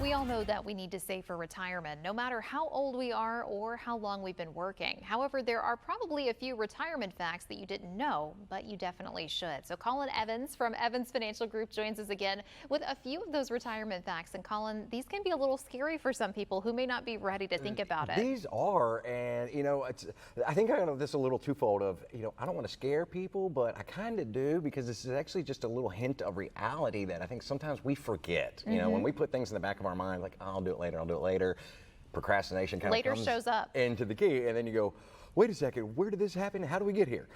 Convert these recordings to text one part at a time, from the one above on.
We all know that we need to save for retirement, no matter how old we are or how long we've been working. However, there are probably a few retirement facts that you didn't know, but you definitely should. So Colin Evans from Evans Financial Group joins us again with a few of those retirement facts. And Colin, these can be a little scary for some people who may not be ready to think about it. These are, and I think I know this a little twofold of, I don't want to scare people, but I kind of do, because this is actually just a little hint of reality that I think sometimes we forget. When we put things in the back of our mind, like, oh, I'll do it later, procrastination kind of comes shows up into the key, and then you go, wait a second, where did this happen? How do we get here?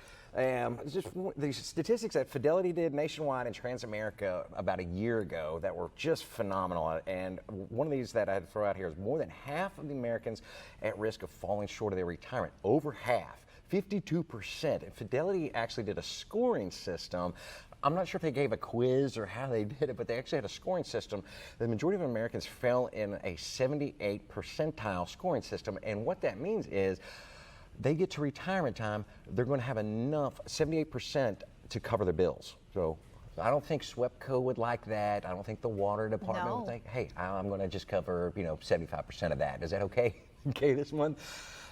Just these statistics that Fidelity did nationwide and Transamerica about a year ago that were just phenomenal. And one of these that I had to throw out here is more than half of the Americans at risk of falling short of their retirement. Over half. 52%. And Fidelity actually did a scoring system. I'm not sure if they gave a quiz or how they did it, but they actually had a scoring system. The majority of Americans fell in a 78 percentile scoring system. And what that means is they get to retirement time, they're going to have enough, 78%, to cover their bills. So I don't think SWEPCO would like that. I don't think the water department would think, hey, I'm going to just cover 75% of that. Is that okay? Okay this month?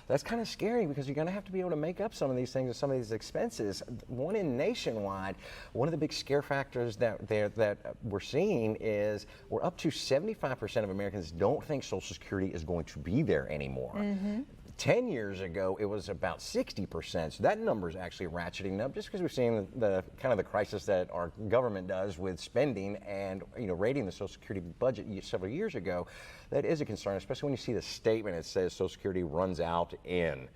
That's kind of scary, because you're going to have to be able to make up some of these things and some of these expenses. One in nationwide, one of the big scare factors that we're seeing is we're up to 75% of Americans don't think Social Security is going to be there anymore. 10 years ago, it was about 60%. So that number is actually ratcheting up, just because we're seeing the kind of the crisis that our government does with spending and rating the Social Security budget several years ago. That is a concern, especially when you see the statement that says Social Security runs out in.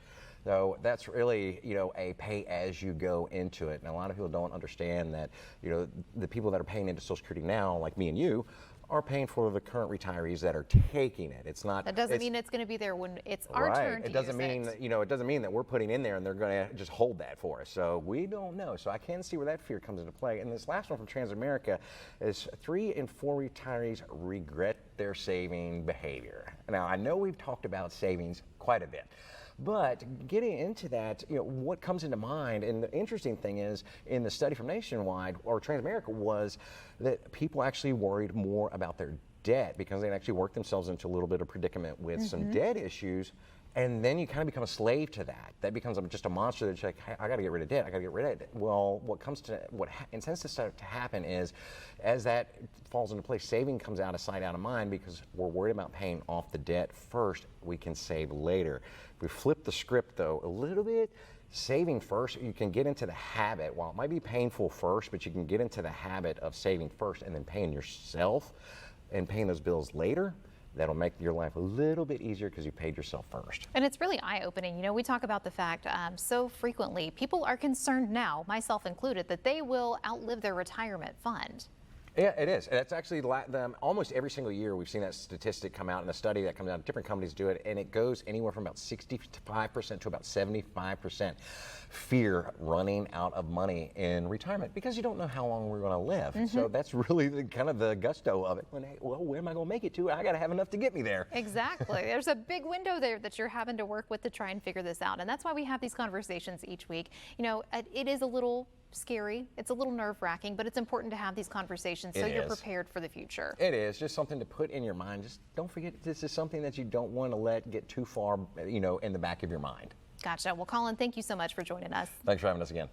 So that's really, a pay as you go into it. And a lot of people don't understand that, the people that are paying into Social Security now, like me and you, are paying for the current retirees that are taking it. It's not. That doesn't mean it's going to be there when it's our turn to It doesn't mean that, it doesn't mean that we're putting in there and they're going to just hold that for us. So we don't know. So I can see where that fear comes into play. And this last one from Transamerica is 3 in 4 retirees regret their saving behavior. Now, I know we've talked about savings quite a bit, but getting into that, what comes into mind, and the interesting thing is, in the study from Nationwide or Transamerica, was that people actually worried more about their debt, because they actually worked themselves into a little bit of predicament with some debt issues. And then you kind of become a slave to that. That becomes just a monster that's like, hey, I got to get rid of debt. I got to get rid of it. Well, what intends to start to happen is, as that falls into place, saving comes out of sight, out of mind, because we're worried about paying off the debt first. We can save later. If we flip the script, though, a little bit, saving first, you can get into the habit. While it might be painful first, but you can get into the habit of saving first and then paying yourself and paying those bills later. That'll make your life a little bit easier because you paid yourself first. And it's really eye-opening. We talk about the fact so frequently people are concerned now, myself included, that they will outlive their retirement fund. Yeah, it is. That's actually almost every single year we've seen that statistic come out in a study that comes out. Different companies do it, and it goes anywhere from about 65% to about 75% fear running out of money in retirement, because you don't know how long we're going to live. So that's really kind of the gusto of it. Well, where am I going to make it to? I got to have enough to get me there. Exactly. There's a big window there that you're having to work with to try and figure this out, and that's why we have these conversations each week. It is a little scary, it's a little nerve-wracking, but it's important to have these conversations so you're prepared for the future. It is just something to put in your mind. Just don't forget, this is something that you don't want to let get too far, in the back of your mind. Gotcha. Well, Colin, thank you so much for joining us. Thanks for having us again.